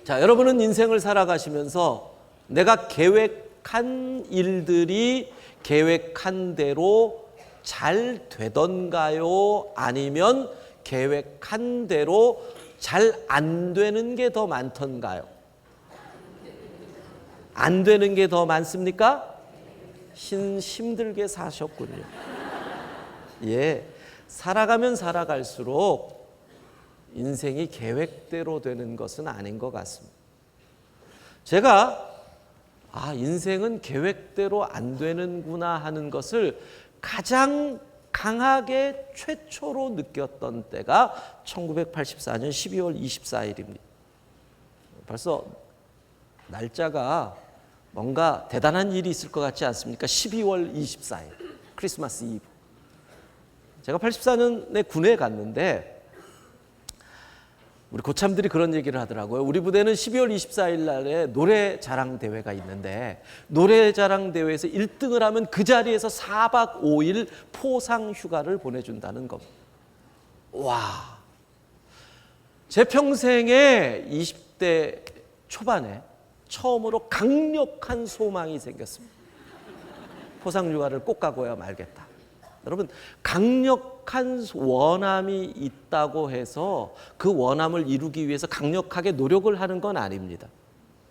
자, 여러분은 인생을 살아가시면서 내가 계획한 일들이 계획한 대로 잘 되던가요? 아니면 계획한 대로 잘 안 되는 게 더 많던가요? 안 되는 게 더 많습니까? 힘들게 사셨군요. 예, 살아가면 살아갈수록 인생이 계획대로 되는 것은 아닌 것 같습니다. 제가 인생은 계획대로 안 되는구나 하는 것을 가장 강하게 최초로 느꼈던 때가 1984년 12월 24일입니다. 벌써 날짜가 뭔가 대단한 일이 있을 것 같지 않습니까? 12월 24일, 크리스마스 이브. 제가 84년에 군에 갔는데 우리 고참들이 그런 얘기를 하더라고요. 우리 부대는 12월 24일 날에 노래 자랑 대회가 있는데 노래 자랑 대회에서 1등을 하면 그 자리에서 4박 5일 포상 휴가를 보내준다는 겁니다. 와, 제 평생에 20대 초반에 처음으로 강력한 소망이 생겼습니다. 포상 휴가를 꼭 가고야 말겠다. 여러분, 강력한 원함이 있다고 해서 그 원함을 이루기 위해서 강력하게 노력을 하는 건 아닙니다.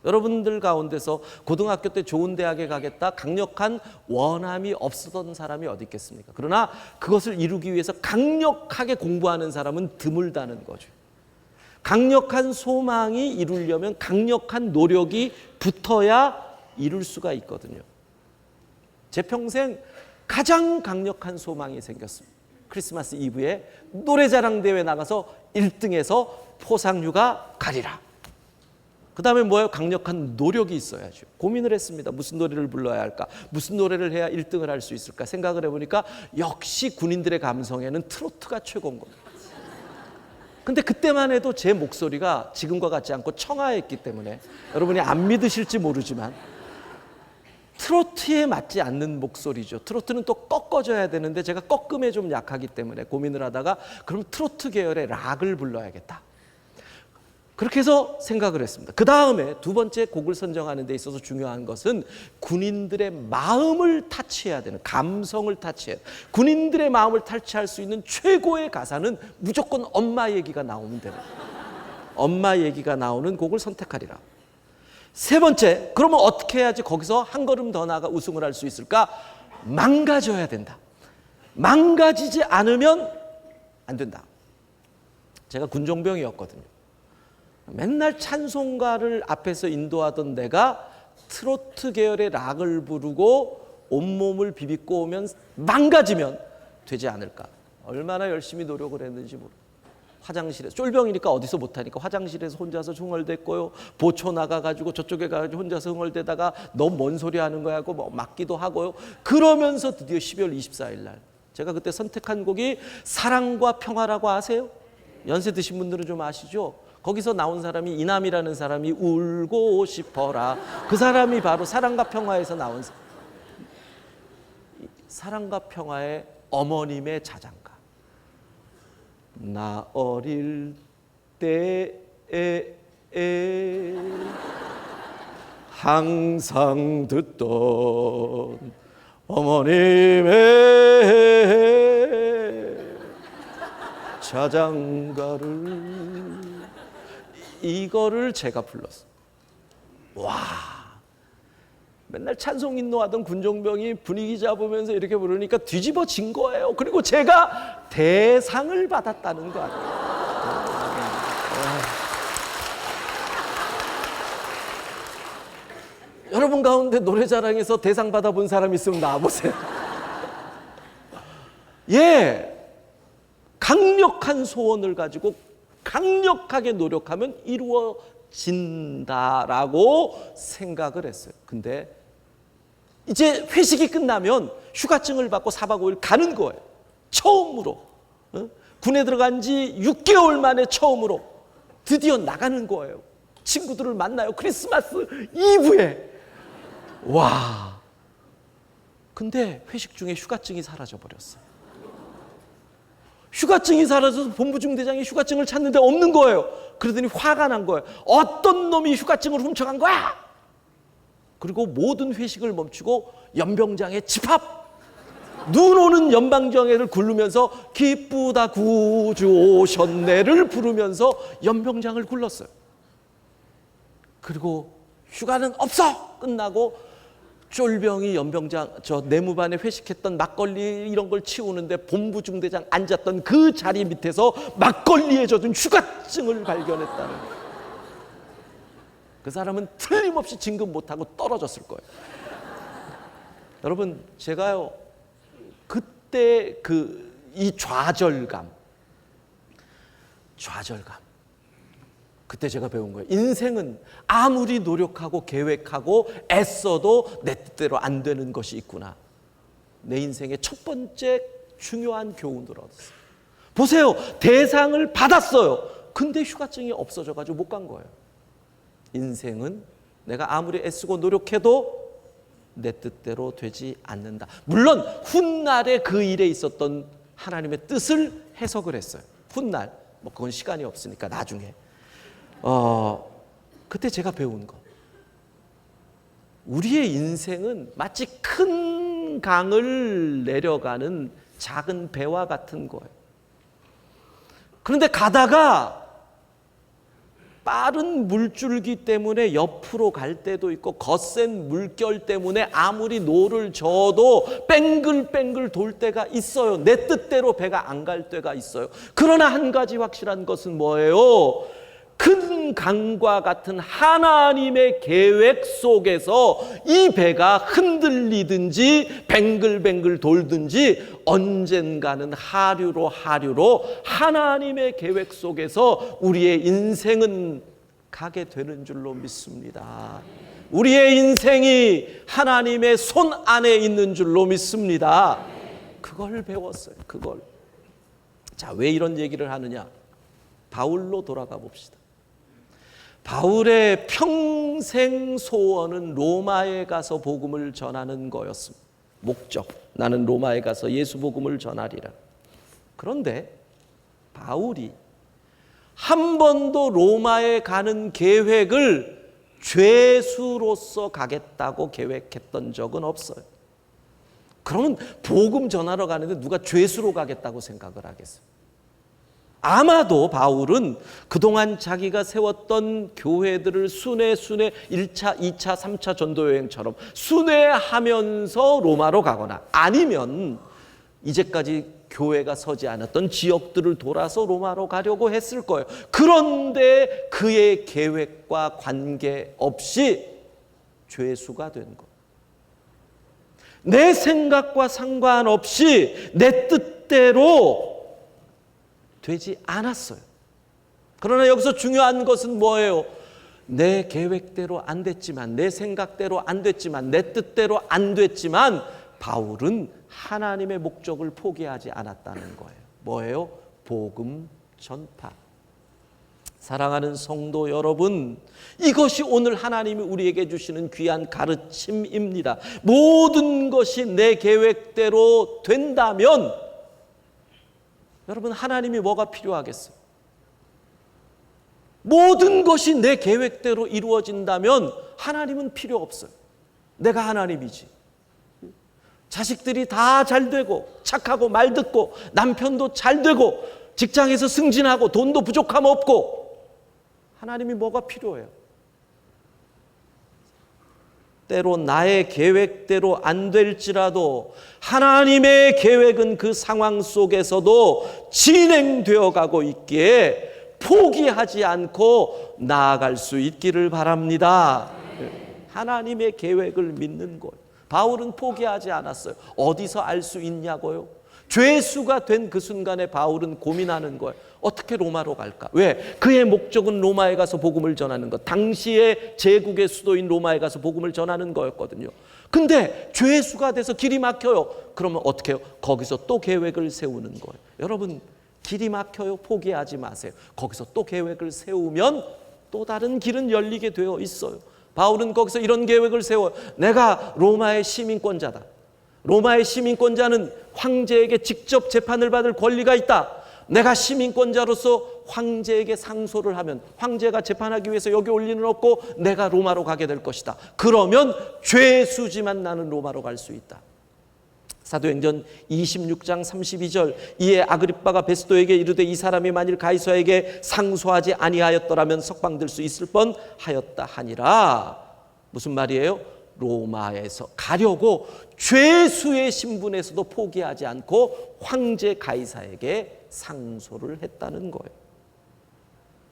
여러분들 가운데서 고등학교 때 좋은 대학에 가겠다 강력한 원함이 없었던 사람이 어디 있겠습니까? 그러나 그것을 이루기 위해서 강력하게 공부하는 사람은 드물다는 거죠. 강력한 소망이 이루려면 강력한 노력이 붙어야 이룰 수가 있거든요. 제 평생 가장 강력한 소망이 생겼습니다. 크리스마스 이브에 노래자랑 대회 나가서 1등해서 포상휴가 가리라. 그 다음에 뭐예요? 강력한 노력이 있어야죠. 고민을 했습니다. 무슨 노래를 불러야 할까? 무슨 노래를 해야 1등을 할 수 있을까? 생각을 해보니까 역시 군인들의 감성에는 트로트가 최고인 겁니다. 근데 그때만 해도 제 목소리가 지금과 같지 않고 청아했기 때문에 여러분이 안 믿으실지 모르지만 트로트에 맞지 않는 목소리죠. 트로트는 또 꺾어져야 되는데 제가 꺾음에 좀 약하기 때문에 고민을 하다가 그럼 트로트 계열의 락을 불러야겠다. 그렇게 해서 생각을 했습니다. 그 다음에 두 번째 곡을 선정하는 데 있어서 중요한 것은 군인들의 마음을 타치해야 되는, 감성을 타치해야 되는, 군인들의 마음을 타치할 수 있는 최고의 가사는 무조건 엄마 얘기가 나오면 되는, 엄마 얘기가 나오는 곡을 선택하리라. 세 번째, 그러면 어떻게 해야지 거기서 한 걸음 더 나아가 우승을 할 수 있을까? 망가져야 된다. 망가지지 않으면 안 된다. 제가 군종병이었거든요. 맨날 찬송가를 앞에서 인도하던 내가 트로트 계열의 락을 부르고 온몸을 비비고 오면 망가지면 되지 않을까. 얼마나 열심히 노력을 했는지 모르겠어요. 화장실에서 쫄병이니까 어디서 못하니까 화장실에서 혼자서 흥얼댔고요. 보초 나가가지고 저쪽에 가가지고 혼자서 흥얼대다가 너무 뭔 소리 하는 거야 하고 뭐 맞기도 하고요. 그러면서 드디어 12월 24일 날 제가 그때 선택한 곡이 사랑과 평화라고 아세요? 연세 드신 분들은 좀 아시죠? 거기서 나온 사람이 이남이라는 사람이 울고 싶어라. 그 사람이 바로 사랑과 평화에서 나온 사랑과 평화의 어머님의 자장가. 나 어릴 때에 항상 듣던 어머님의 자장가를 이거를 제가 불렀어요. 와, 맨날 찬송 인도하던 군종병이 분위기 잡으면서 이렇게 부르니까 뒤집어진 거예요. 그리고 제가 대상을 받았다는 거 아니에요. 여러분 가운데 노래자랑에서 대상 받아본 사람 있으면 나와보세요. 예, 강력한 소원을 가지고 강력하게 노력하면 이루어진다라고 생각을 했어요. 근데 이제 회식이 끝나면 휴가증을 받고 4박 5일 가는 거예요. 처음으로. 군에 들어간 지 6개월 만에 처음으로 드디어 나가는 거예요. 친구들을 만나요. 크리스마스 이브에. 와. 근데 회식 중에 휴가증이 사라져 버렸어요. 휴가증이 사라져서 본부 중대장이 휴가증을 찾는데 없는 거예요. 그러더니 화가 난 거예요. 어떤 놈이 휴가증을 훔쳐간 거야? 그리고 모든 회식을 멈추고 연병장에 집합! 눈 오는 연방정회를 굴르면서 기쁘다 구주 오셨네를 부르면서 연병장을 굴렀어요. 그리고 휴가는 없어! 끝나고 쫄병이 연병장 내무반에 회식했던 막걸리 이런 걸 치우는데 본부 중대장 앉았던 그 자리 밑에서 막걸리에 젖은 휴가증을 발견했다는 거예요. 그 사람은 틀림없이 진급 못하고 떨어졌을 거예요. 여러분, 제가요 그때 이 좌절감 그때 제가 배운 거예요. 인생은 아무리 노력하고 계획하고 애써도 내 뜻대로 안 되는 것이 있구나. 내 인생의 첫 번째 중요한 교훈을 얻었어요. 보세요. 대상을 받았어요. 근데 휴가증이 없어져가지고 못 간 거예요. 인생은 내가 아무리 애쓰고 노력해도 내 뜻대로 되지 않는다. 물론 훗날에 그 일에 있었던 하나님의 뜻을 해석을 했어요. 훗날, 그건 시간이 없으니까 나중에. 그때 제가 배운 거. 우리의 인생은 마치 큰 강을 내려가는 작은 배와 같은 거예요. 그런데 가다가 빠른 물줄기 때문에 옆으로 갈 때도 있고 거센 물결 때문에 아무리 노를 저어도 뺑글뺑글 돌 때가 있어요. 내 뜻대로 배가 안 갈 때가 있어요. 그러나 한 가지 확실한 것은 뭐예요? 큰 강과 같은 하나님의 계획 속에서 이 배가 흔들리든지 뱅글뱅글 돌든지 언젠가는 하류로 하나님의 계획 속에서 우리의 인생은 가게 되는 줄로 믿습니다. 우리의 인생이 하나님의 손 안에 있는 줄로 믿습니다. 그걸 배웠어요. 그걸. 자, 왜 이런 얘기를 하느냐? 바울로 돌아가 봅시다. 바울의 평생 소원은 로마에 가서 복음을 전하는 거였습니다. 목적, 나는 로마에 가서 예수 복음을 전하리라. 그런데 바울이 한 번도 로마에 가는 계획을 죄수로서 가겠다고 계획했던 적은 없어요. 그러면 복음 전하러 가는데 누가 죄수로 가겠다고 생각을 하겠어요? 아마도 바울은 그동안 자기가 세웠던 교회들을 순회 1차, 2차, 3차 전도여행처럼 순회하면서 로마로 가거나 아니면 이제까지 교회가 서지 않았던 지역들을 돌아서 로마로 가려고 했을 거예요. 그런데 그의 계획과 관계없이 죄수가 된 거예요. 내 생각과 상관없이 내 뜻대로 되지 않았어요. 그러나 여기서 중요한 것은 뭐예요? 내 계획대로 안 됐지만, 내 생각대로 안 됐지만, 내 뜻대로 안 됐지만 바울은 하나님의 목적을 포기하지 않았다는 거예요. 뭐예요? 복음 전파. 사랑하는 성도 여러분, 이것이 오늘 하나님이 우리에게 주시는 귀한 가르침입니다. 모든 것이 내 계획대로 된다면 여러분, 하나님이 뭐가 필요하겠어요? 모든 것이 내 계획대로 이루어진다면 하나님은 필요 없어요. 내가 하나님이지. 자식들이 다 잘 되고 착하고 말 듣고 남편도 잘 되고 직장에서 승진하고 돈도 부족함 없고 하나님이 뭐가 필요해요? 때로 나의 계획대로 안 될지라도 하나님의 계획은 그 상황 속에서도 진행되어 가고 있기에 포기하지 않고 나아갈 수 있기를 바랍니다. 하나님의 계획을 믿는 것. 바울은 포기하지 않았어요. 어디서 알 수 있냐고요? 죄수가 된 그 순간에 바울은 고민하는 거예요. 어떻게 로마로 갈까? 왜? 그의 목적은 로마에 가서 복음을 전하는 것. 당시의 제국의 수도인 로마에 가서 복음을 전하는 거였거든요. 근데 죄수가 돼서 길이 막혀요. 그러면 어떻게 해요? 거기서 또 계획을 세우는 거예요. 여러분, 길이 막혀요. 포기하지 마세요. 거기서 또 계획을 세우면 또 다른 길은 열리게 되어 있어요. 바울은 거기서 이런 계획을 세워요. 내가 로마의 시민권자다. 로마의 시민권자는 황제에게 직접 재판을 받을 권리가 있다. 내가 시민권자로서 황제에게 상소를 하면 황제가 재판하기 위해서 여기 올 리는 없고 내가 로마로 가게 될 것이다. 그러면 죄수지만 나는 로마로 갈 수 있다. 사도행전 26장 32절 이에 아그리빠가 베스도에게 이르되 이 사람이 만일 가이사에게 상소하지 아니하였더라면 석방될 수 있을 뻔하였다 하니라. 무슨 말이에요? 로마에서 가려고 죄수의 신분에서도 포기하지 않고 황제 가이사에게 상소를 했다는 거예요.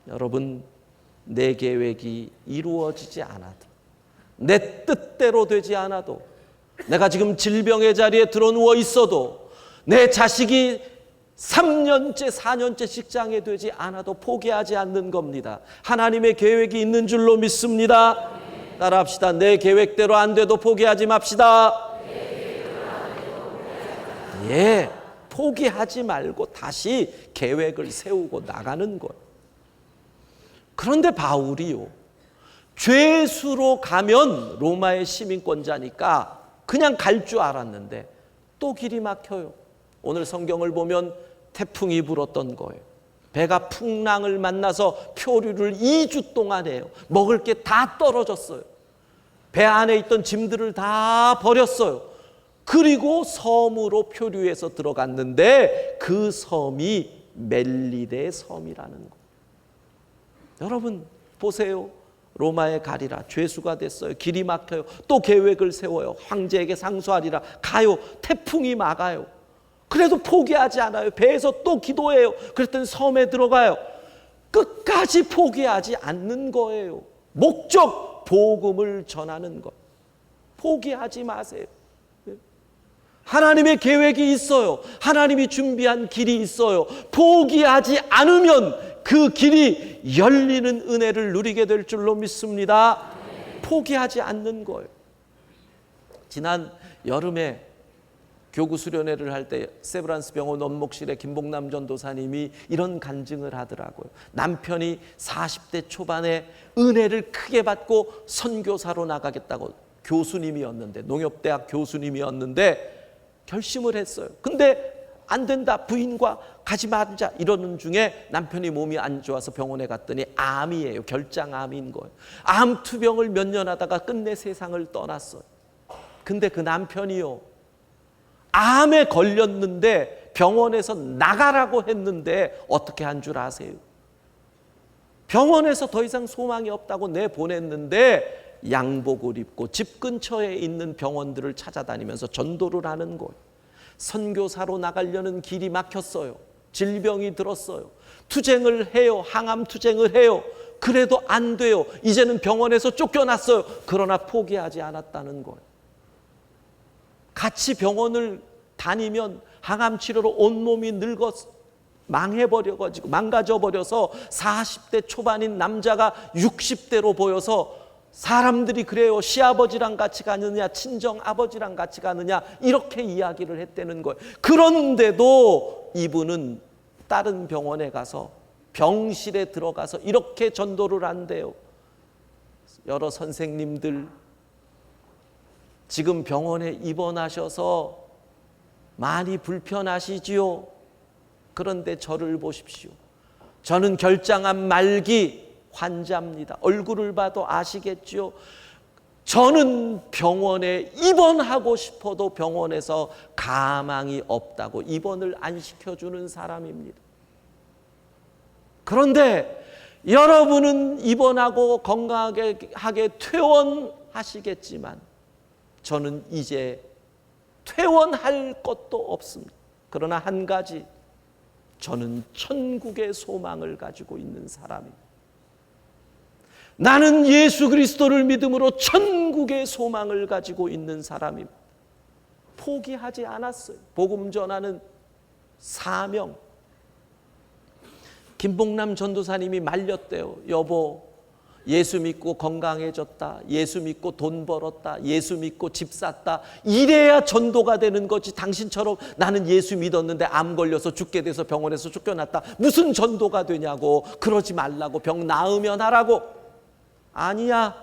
여러분, 내 계획이 이루어지지 않아도, 내 뜻대로 되지 않아도, 내가 지금 질병의 자리에 드러누워 있어도, 내 자식이 3년째 4년째 직장에 되지 않아도 포기하지 않는 겁니다. 하나님의 계획이 있는 줄로 믿습니다. 따라합시다. 내 계획대로 안 돼도 포기하지 맙시다. 예, 포기하지 말고 다시 계획을 세우고 나가는 거예요. 그런데 바울이요, 죄수로 가면 로마의 시민권자니까 그냥 갈 줄 알았는데 또 길이 막혀요. 오늘 성경을 보면 태풍이 불었던 거예요. 배가 풍랑을 만나서 표류를 2주 동안 해요. 먹을 게 다 떨어졌어요. 배 안에 있던 짐들을 다 버렸어요. 그리고 섬으로 표류해서 들어갔는데 그 섬이 멜리데 섬이라는 거예요. 여러분 보세요. 로마에 가리라. 죄수가 됐어요. 길이 막혀요. 또 계획을 세워요. 황제에게 상소하리라. 가요. 태풍이 막아요. 그래도 포기하지 않아요. 배에서 또 기도해요. 그랬더니 섬에 들어가요. 끝까지 포기하지 않는 거예요. 목적, 복음을 전하는 것. 포기하지 마세요. 하나님의 계획이 있어요. 하나님이 준비한 길이 있어요. 포기하지 않으면 그 길이 열리는 은혜를 누리게 될 줄로 믿습니다. 포기하지 않는 거예요. 지난 여름에 교구 수련회를 할 때 세브란스 병원 원목실에 김봉남 전도사님이 이런 간증을 하더라고요. 남편이 40대 초반에 은혜를 크게 받고 선교사로 나가겠다고, 교수님이었는데, 농협대학 교수님이었는데 결심을 했어요. 근데 안 된다, 부인과 가지 말자 이러는 중에 남편이 몸이 안 좋아서 병원에 갔더니 암이에요. 결장암인 거예요. 암 투병을 몇 년 하다가 끝내 세상을 떠났어요. 근데 그 남편이요, 암에 걸렸는데 병원에서 나가라고 했는데 어떻게 한 줄 아세요? 병원에서 더 이상 소망이 없다고 내보냈는데 양복을 입고 집 근처에 있는 병원들을 찾아다니면서 전도를 하는 거예요. 선교사로 나가려는 길이 막혔어요. 질병이 들었어요. 투쟁을 해요. 항암 투쟁을 해요. 그래도 안 돼요. 이제는 병원에서 쫓겨났어요. 그러나 포기하지 않았다는 거예요. 같이 병원을 다니면 항암 치료로 온몸이 늙어서 망해버려가지고 망가져버려서 40대 초반인 남자가 60대로 보여서 사람들이 그래요. 시아버지랑 같이 가느냐, 친정 아버지랑 같이 가느냐, 이렇게 이야기를 했다는 거예요. 그런데도 이분은 다른 병원에 가서 병실에 들어가서 이렇게 전도를 한대요. 여러 선생님들 지금 병원에 입원하셔서 많이 불편하시지요. 그런데 저를 보십시오. 저는 결장암 말기 환자입니다. 얼굴을 봐도 아시겠죠? 저는 병원에 입원하고 싶어도 병원에서 가망이 없다고 입원을 안 시켜주는 사람입니다. 그런데 여러분은 입원하고 건강하게 퇴원하시겠지만 저는 이제 퇴원할 것도 없습니다. 그러나 한 가지, 저는 천국의 소망을 가지고 있는 사람입니다. 나는 예수 그리스도를 믿음으로 천국의 소망을 가지고 있는 사람입니다. 포기하지 않았어요. 복음 전하는 사명. 김봉남 전도사님이 말렸대요. 여보, 예수 믿고 건강해졌다, 예수 믿고 돈 벌었다, 예수 믿고 집 샀다, 이래야 전도가 되는 거지. 당신처럼 나는 예수 믿었는데 암 걸려서 죽게 돼서 병원에서 쫓겨났다, 무슨 전도가 되냐고. 그러지 말라고. 병 나으면 하라고. 아니야.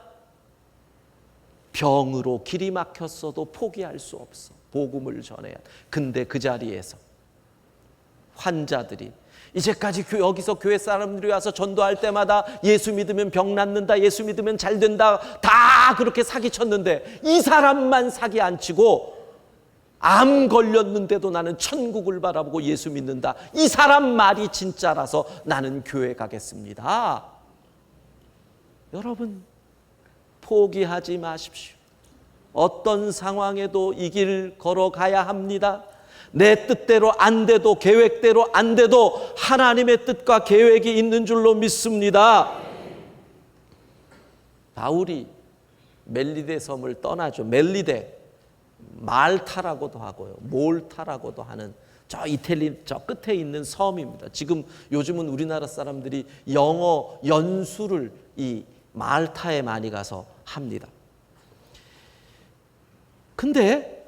병으로 길이 막혔어도 포기할 수 없어. 복음을 전해야 돼. 근데 그 자리에서 환자들이 이제까지 여기서 교회 사람들이 와서 전도할 때마다 예수 믿으면 병 낫는다, 예수 믿으면 잘 된다, 다 그렇게 사기쳤는데 이 사람만 사기 안 치고 암 걸렸는데도 나는 천국을 바라보고 예수 믿는다. 이 사람 말이 진짜라서 나는 교회 가겠습니다. 여러분, 포기하지 마십시오. 어떤 상황에도 이 길 걸어가야 합니다. 내 뜻대로 안 돼도, 계획대로 안 돼도 하나님의 뜻과 계획이 있는 줄로 믿습니다. 바울이 멜리데 섬을 떠나죠. 멜리데, 말타라고도 하고요, 몰타라고도 하는 저 이태리 저 끝에 있는 섬입니다. 지금 요즘은 우리나라 사람들이 영어 연수를 이 말타에 많이 가서 합니다. 근데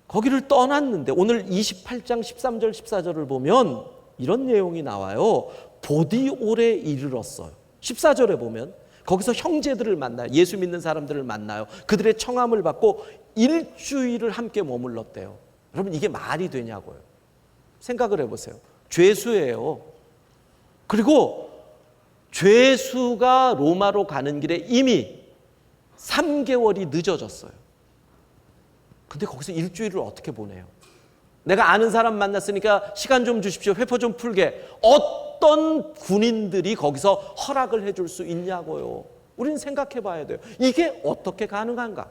거기를 떠났는데 오늘 28장 13절 14절을 보면 이런 내용이 나와요. 보디올에 이르렀어요. 14절에 보면 거기서 형제들을 만나요. 예수 믿는 사람들을 만나요. 그들의 청함을 받고 일주일을 함께 머물렀대요. 여러분, 이게 말이 되냐고요. 생각을 해보세요. 죄수예요. 그리고 죄수가 로마로 가는 길에 이미 3개월이 늦어졌어요. 근데 거기서 일주일을 어떻게 보내요? 내가 아는 사람 만났으니까 시간 좀 주십시오. 회포 좀 풀게. 어떤 군인들이 거기서 허락을 해줄 수 있냐고요. 우리는 생각해 봐야 돼요. 이게 어떻게 가능한가?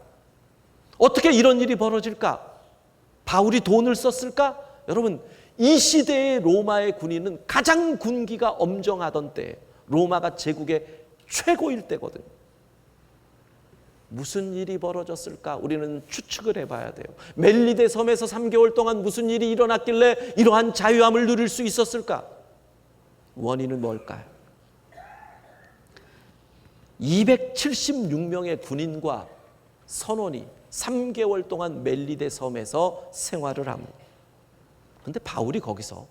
어떻게 이런 일이 벌어질까? 바울이 돈을 썼을까? 여러분, 이 시대의 로마의 군인은 가장 군기가 엄정하던 때, 로마가 제국의 최고일 때거든요. 무슨 일이 벌어졌을까? 우리는 추측을 해봐야 돼요. 멜리데 섬에서 3개월 동안 무슨 일이 일어났길래 이러한 자유함을 누릴 수 있었을까? 원인은 뭘까요? 276명의 군인과 선원이 3개월 동안 멜리데 섬에서 생활을 합니다. 그런데 바울이 거기서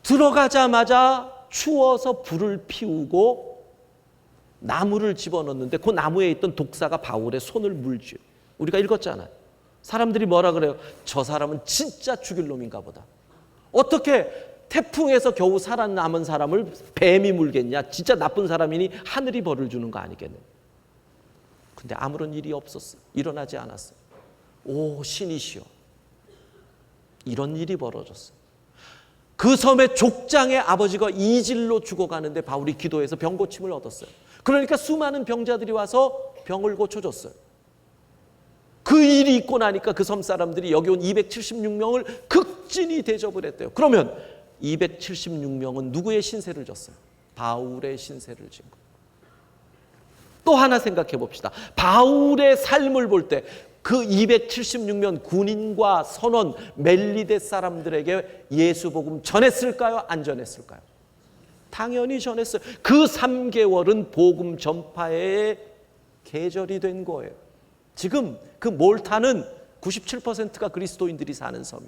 들어가자마자 추워서 불을 피우고 나무를 집어넣는데 그 나무에 있던 독사가 바울의 손을 물죠. 우리가 읽었잖아요. 사람들이 뭐라 그래요? 저 사람은 진짜 죽일 놈인가 보다. 어떻게 태풍에서 겨우 살아남은 사람을 뱀이 물겠냐? 진짜 나쁜 사람이니 하늘이 벌을 주는 거 아니겠네. 근데 아무런 일이 없었어요. 일어나지 않았어요. 오, 신이시여. 이런 일이 벌어졌어요. 그 섬의 족장의 아버지가 이질로 죽어가는데 바울이 기도해서 병 고침을 얻었어요. 그러니까 수많은 병자들이 와서 병을 고쳐줬어요. 그 일이 있고 나니까 그 섬 사람들이 여기 온 276명을 극진히 대접을 했대요. 그러면 276명은 누구의 신세를 졌어요? 바울의 신세를 진 거예요. 또 하나 생각해 봅시다. 바울의 삶을 볼 때 그 276명 군인과 선원 멜리데 사람들에게 예수 복음 전했을까요? 안 전했을까요? 당연히 전했어요. 그 3개월은 복음 전파의 계절이 된 거예요. 지금 그 몰타는 97%가 그리스도인들이 사는 섬이.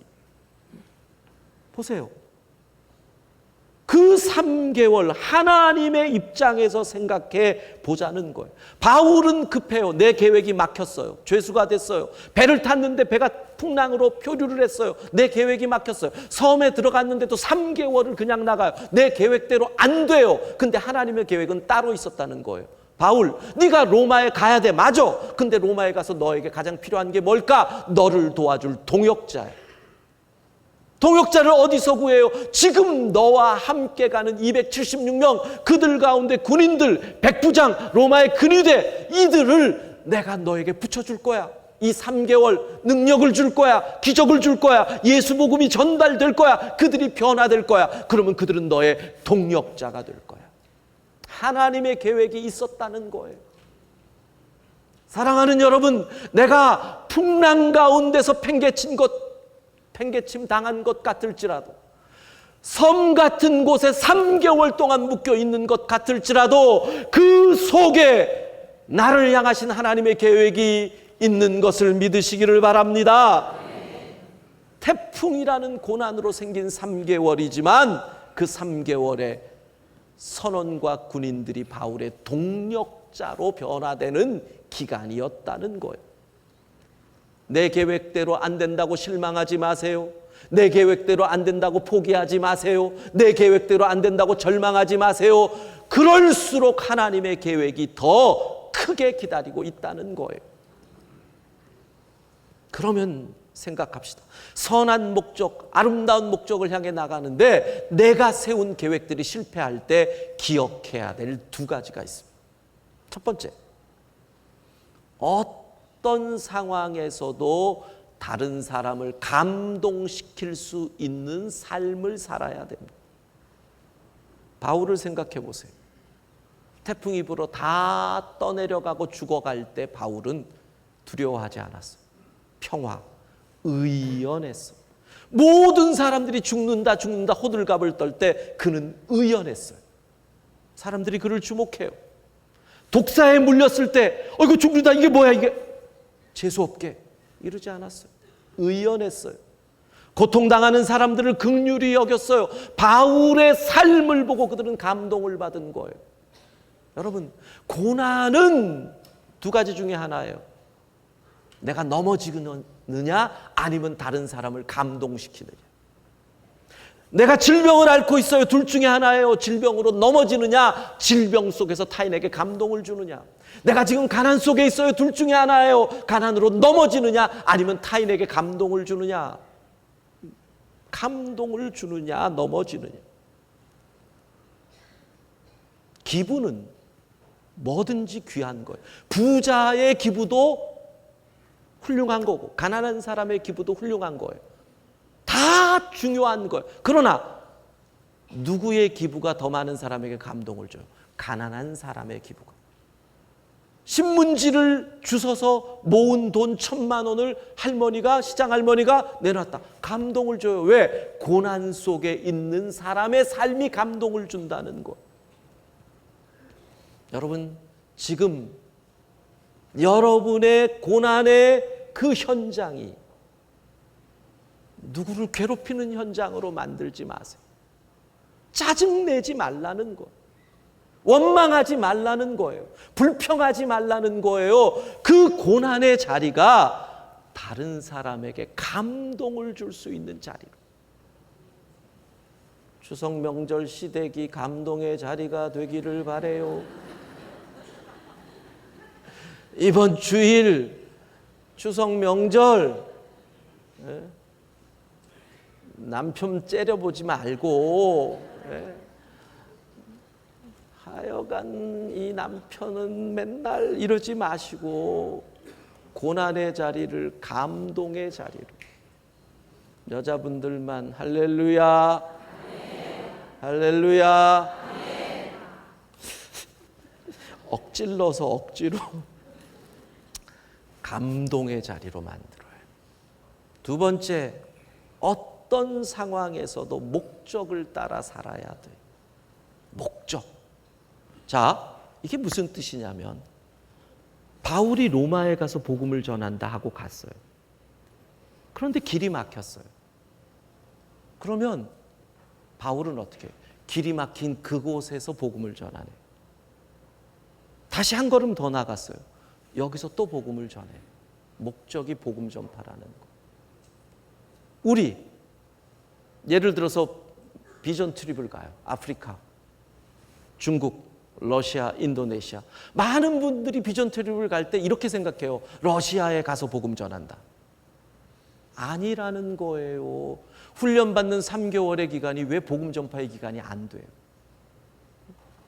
보세요. 그 3개월 하나님의 입장에서 생각해 보자는 거예요. 바울은 급해요. 내 계획이 막혔어요. 죄수가 됐어요. 배를 탔는데 배가 풍랑으로 표류를 했어요. 내 계획이 막혔어요. 섬에 들어갔는데도 3개월을 그냥 나가요. 내 계획대로 안 돼요. 근데 하나님의 계획은 따로 있었다는 거예요. 바울, 네가 로마에 가야 돼. 맞아. 근데 로마에 가서 너에게 가장 필요한 게 뭘까? 너를 도와줄 동역자야. 동역자를 어디서 구해요? 지금 너와 함께 가는 276명, 그들 가운데 군인들, 백부장, 로마의 근위대, 이들을 내가 너에게 붙여줄 거야. 이 3개월 능력을 줄 거야. 기적을 줄 거야. 예수 복음이 전달될 거야. 그들이 변화될 거야. 그러면 그들은 너의 동역자가 될 거야. 하나님의 계획이 있었다는 거예요. 사랑하는 여러분, 내가 풍랑 가운데서 팽개침 당한 것 같을지라도, 섬 같은 곳에 3개월 동안 묶여 있는 것 같을지라도 그 속에 나를 향하신 하나님의 계획이 있는 것을 믿으시기를 바랍니다. 태풍이라는 고난으로 생긴 3개월이지만 그 3개월에 선원과 군인들이 바울의 동력자로 변화되는 기간이었다는 거예요. 내 계획대로 안 된다고 실망하지 마세요. 내 계획대로 안 된다고 포기하지 마세요. 내 계획대로 안 된다고 절망하지 마세요. 그럴수록 하나님의 계획이 더 크게 기다리고 있다는 거예요. 그러면 생각합시다. 선한 목적, 아름다운 목적을 향해 나가는데 내가 세운 계획들이 실패할 때 기억해야 될 두 가지가 있습니다. 첫 번째, 어떤 상황에서도 다른 사람을 감동시킬 수 있는 삶을 살아야 됩니다. 바울을 생각해 보세요. 태풍이 불어 다 떠내려가고 죽어갈 때 바울은 두려워하지 않았어요. 평화, 의연했어. 모든 사람들이 죽는다 호들갑을 떨 때 그는 의연했어요. 사람들이 그를 주목해요. 독사에 물렸을 때 이거 죽는다, 이게 뭐야, 이게 재수없게 이러지 않았어요. 의연했어요. 고통당하는 사람들을 긍휼히 여겼어요. 바울의 삶을 보고 그들은 감동을 받은 거예요. 여러분, 고난은 두 가지 중에 하나예요. 내가 넘어지느냐 아니면 다른 사람을 감동시키느냐. 내가 질병을 앓고 있어요. 둘 중에 하나예요. 질병으로 넘어지느냐, 질병 속에서 타인에게 감동을 주느냐. 내가 지금 가난 속에 있어요. 둘 중에 하나예요. 가난으로 넘어지느냐 아니면 타인에게 감동을 주느냐. 감동을 주느냐 넘어지느냐. 기부는 뭐든지 귀한 거예요. 부자의 기부도 훌륭한 거고 가난한 사람의 기부도 훌륭한 거예요. 다 중요한 거예요. 그러나 누구의 기부가 더 많은 사람에게 감동을 줘요? 가난한 사람의 기부가. 신문지를 주워서 모은 돈 1,000만 원을 시장 할머니가 내놨다. 감동을 줘요. 왜? 고난 속에 있는 사람의 삶이 감동을 준다는 것. 여러분, 지금 여러분의 고난의 그 현장이 누구를 괴롭히는 현장으로 만들지 마세요. 짜증내지 말라는 것. 원망하지 말라는 거예요. 불평하지 말라는 거예요. 그 고난의 자리가 다른 사람에게 감동을 줄 수 있는 자리로. 추석 명절 시댁이 감동의 자리가 되기를 바라요. 이번 주일 추석 명절 남편 째려보지 말고 하여간 이 남편은 맨날 이러지 마시고 고난의 자리를 감동의 자리로. 여자분들만 할렐루야, 할렐루야. 억질러서 억지로 감동의 자리로 만들어요. 두 번째, 어떤 상황에서도 목적을 따라 살아야 돼요. 목적. 자, 이게 무슨 뜻이냐면 바울이 로마에 가서 복음을 전한다 하고 갔어요. 그런데 길이 막혔어요. 그러면 바울은 어떻게 해요? 길이 막힌 그곳에서 복음을 전하네요. 다시 한 걸음 더 나갔어요. 여기서 또 복음을 전해요. 목적이 복음 전파라는 거. 우리 예를 들어서 비전 트립을 가요. 아프리카, 중국, 러시아, 인도네시아. 많은 분들이 비전 트립을 갈 때 이렇게 생각해요. 러시아에 가서 복음 전한다. 아니라는 거예요. 훈련받는 3개월의 기간이 왜 복음 전파의 기간이 안 돼요?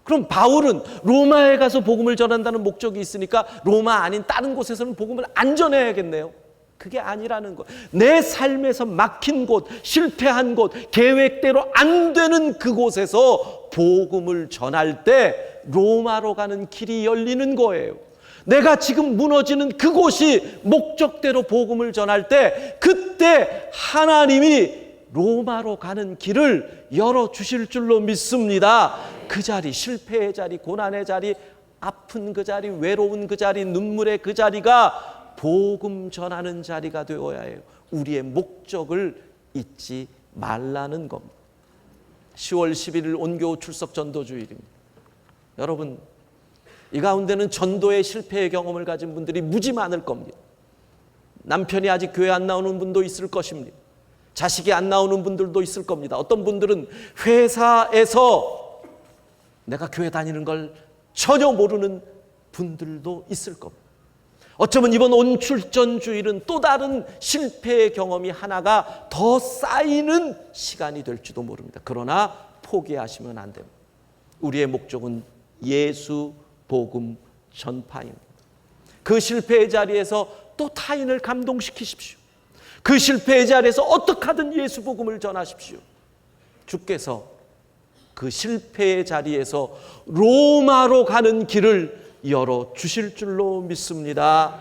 그럼 바울은 로마에 가서 복음을 전한다는 목적이 있으니까 로마 아닌 다른 곳에서는 복음을 안 전해야겠네요. 그게 아니라는 것. 내 삶에서 막힌 곳, 실패한 곳, 계획대로 안 되는 그곳에서 복음을 전할 때 로마로 가는 길이 열리는 거예요. 내가 지금 무너지는 그곳이 목적대로 복음을 전할 때 그때 하나님이 로마로 가는 길을 열어주실 줄로 믿습니다. 그 자리, 실패의 자리, 고난의 자리, 아픈 그 자리, 외로운 그 자리, 눈물의 그 자리가 복음 전하는 자리가 되어야 해요. 우리의 목적을 잊지 말라는 겁니다. 10월 11일 온교우 출석 전도주일입니다. 여러분, 이 가운데는 전도의 실패의 경험을 가진 분들이 무지 많을 겁니다. 남편이 아직 교회 안 나오는 분도 있을 것입니다. 자식이 안 나오는 분들도 있을 겁니다. 어떤 분들은 회사에서 내가 교회 다니는 걸 전혀 모르는 분들도 있을 겁니다. 어쩌면 이번 온출전 주일은 또 다른 실패의 경험이 하나가 더 쌓이는 시간이 될지도 모릅니다. 그러나 포기하시면 안 됩니다. 우리의 목적은 예수 복음 전파입니다. 그 실패의 자리에서 또 타인을 감동시키십시오. 그 실패의 자리에서 어떻게 하든 예수 복음을 전하십시오. 주께서 그 실패의 자리에서 로마로 가는 길을 열어 주실 줄로 믿습니다.